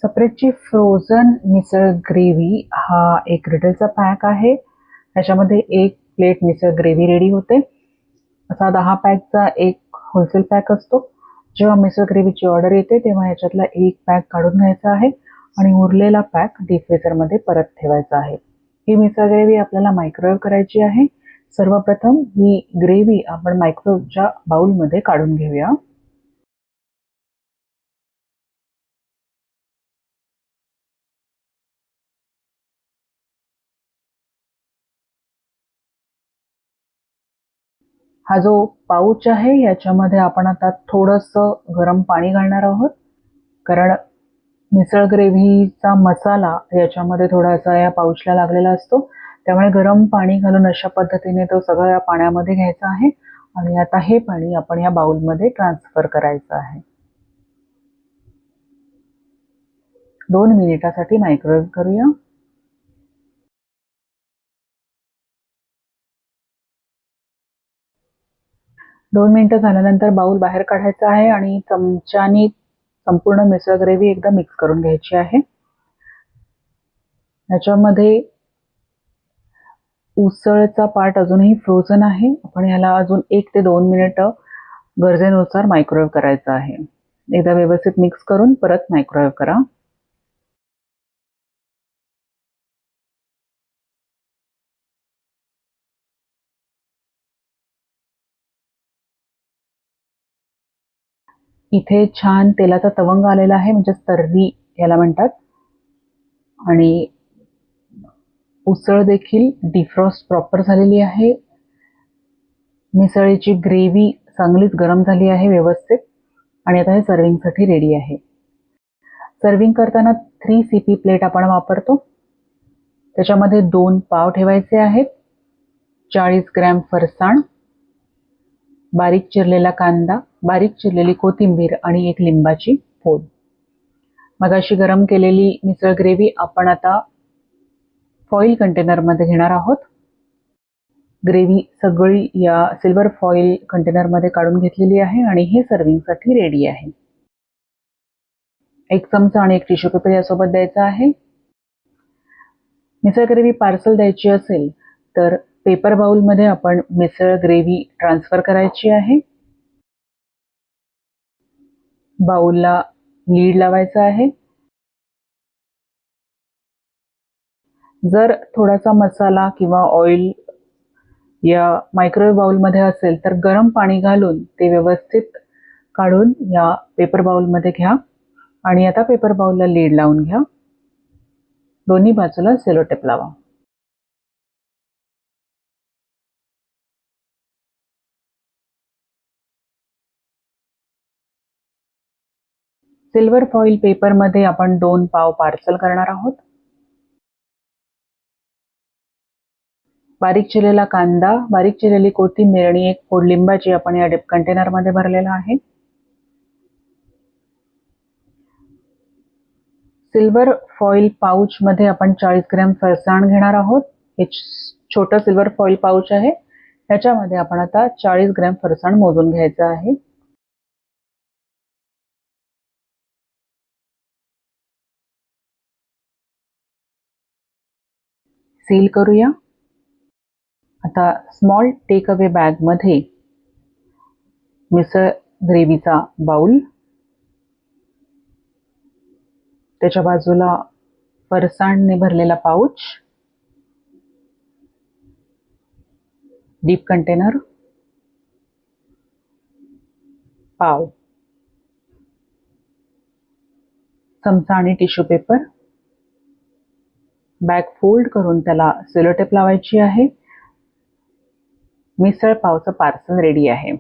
सप्रेटची frozen मिसळ gravy हा एक रिटेलचा pack आहे. त्याच्यामध्ये एक प्लेट मिसळ ग्रेव्ही रेडी होते. असा 10 पॅकचा एक होलसेल पॅक असतो. जेव्हा मिसळ ग्रेव्हीची ऑर्डर येते तेव्हा याच्यातला एक पॅक काढून घ्यायचा आहे आणि उरलेला पॅक डीप फ्रीझरमध्ये परत ठेवायचा आहे. ही मिसळ ग्रेव्ही आपल्याला मायक्रोवेव्ह करायची आहे. सर्वप्रथम ही ग्रेव्ही आपण मायक्रोवेव्हच्या बाउलमध्ये काढून घेऊया. हा जो पाऊच आहे याच्यामध्ये आपण आता थोडंसं गरम पाणी घालणार आहोत, कारण मिसळ ग्रेव्हीचा मसाला याच्यामध्ये थोडासा या पाऊचला लागलेला असतो. त्यामुळे गरम पाणी घालून अशा पद्धतीने तो सगळं या पाण्यामध्ये घ्यायचा आहे आणि आता हे पाणी आपण या बाउलमध्ये ट्रान्सफर करायचं आहे. 2 मिनिटासाठी मायक्रोवेव्ह करूया. 2 मिनिटं झाल्यानंतर बाउल बाहेर काढायचा आहे आणि चमच्याने संपूर्ण मिसळ ग्रेव्ही एकदा मिक्स करून घ्यायची आहे. याच्यामध्ये उसळचा पार्ट अजूनही फ्रोझन आहे. आपण ह्याला अजून 1 ते 2 मिनिटं गरजेनुसार मायक्रोवेव्ह करायचं आहे. एकदा व्यवस्थित मिक्स करून परत मायक्रोवेव्ह करा. इथे छान तेलाचा तवंग आलेला आहे, म्हणजे तर्री याला म्हणतात. आणि उसळ देखील डिफ्रॉस्ट प्रॉपर झालेली आहे. मिसळीची ग्रेव्ही चांगलीच गरम झाली आहे व्यवस्थित आणि आता हे सर्विंगसाठी रेडी आहे. सर्विंग करताना 3 CP प्लेट आपण वापरतो. त्याच्यामध्ये 2 पाव ठेवायचे आहेत, 40 ग्रॅम फरसाण, बारीक चिरलेला कांदा, बारीक चिरलेली कोथिंबीर आणि एक लिंबाची फोड. मगाशी गरम केलेली मिसळ ग्रेव्ही आपण आता फॉईल कंटेनरमध्ये घेणार आहोत. ग्रेव्ही सगळी या सिल्वर फॉईल कंटेनरमध्ये काढून घेतलेली आहे आणि हे सर्विंगसाठी रेडी आहे. 1 चमचा आणि 1 टिश्यू पेपर यासोबत द्यायचा आहे. मिसळ ग्रेव्ही पार्सल द्यायची असेल तर पेपर बाउलमध्ये आपण मिसळ ग्रेव्ही ट्रान्सफर करायची आहे. बाउलला लीड लावायचा आहे. जर थोडासा मसाला किंवा ऑइल या मायक्रोवेव्ह बाउलमध्ये असेल तर गरम पाणी घालून ते व्यवस्थित काढून या पेपर बाउलमध्ये घ्या आणि आता पेपर बाउलला लीड लावून घ्या. दोन्ही बाजूला सेलो टेप लावा. सिल्वर फॉईल पेपरमध्ये आपण 2 पाव पार्सल करणार आहोत. बारीक चिरलेला कांदा, बारीक चिरलेली कोथिंबीर आणि 1 फोड लिंबाची आपण या डीप कंटेनरमध्ये भरलेला आहे. सिल्वर फॉईल पाऊचमध्ये आपण 40 ग्रॅम फरसाण घेणार आहोत. हे छोटं सिल्वर फॉईल पाऊच आहे. त्याच्यामध्ये आपण आता 40 ग्रॅम फरसाण मोजून घ्यायचं आहे. सील करूया. आता स्मॉल टेक अवे बॅगमध्ये मिसळ ग्रेव्हीचा बाउल, त्याच्या बाजूला फरसाणने भरलेला पाऊच, डीप कंटेनर, पाव, चमचा आणि टिश्यू पेपर, बॅग फोल्ड करून त्याला सेलो टेप लावायची आहे. मिसळ पावचं पार्सल रेडी आहे.